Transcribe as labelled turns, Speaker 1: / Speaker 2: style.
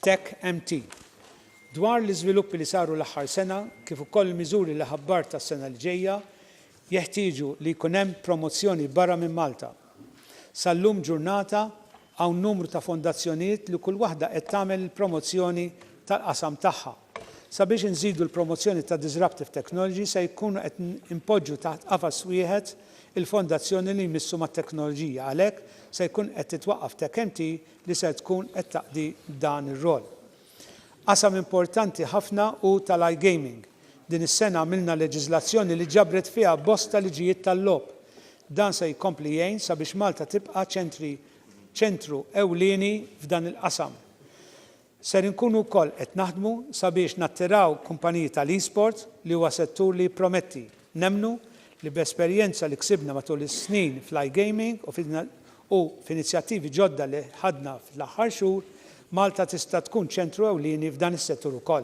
Speaker 1: Tech MT. Dwar l-iżviluppi li saru l-aħħar sena, kif ukoll il-miżuri li ħabbar tas-sena li ġejja, jeħtieġu li jkun hemm promozzjoni barra minn Malta. Sal-lum ġurnata hawn numru ta' fondazzjonijiet li kull waħda qed tagħmel il-promozzjoni tal-qasam tagħha. Sabiex inżidu l-promozzjoni ta' Disruptive Technology se jkunu qed impoġġu taħt qafas wieħed il-fondazzjoni li jmissu mat-teknoloġija għalhekk se jkun qed titwaqqaf Tech MT li se tkun qed taqdi dan ir-rol. Qasam importanti ħafna u tal-iGaming. Din is-sena għamilna leġiżlazzjoni li ġabret fiha bosta liġijiet tal-logħob. Dan se jkompli jgħin sabiex Malta tibqa' ċentru ewlieni f'dan il-qasam. Ser inkunu wkoll qed naħdmu sabiex nattiraw kumpaniji tal-e-sport li huwa settur li jipprometti. Nemmnu li b'esperjenza li ksibna matul is-snin fl-iGaming u f'inizjattivi ġodda li ħadna fl-aħħar xhur, Malta tista' tkun ċentru ewlieni f'dan is-settur ukoll.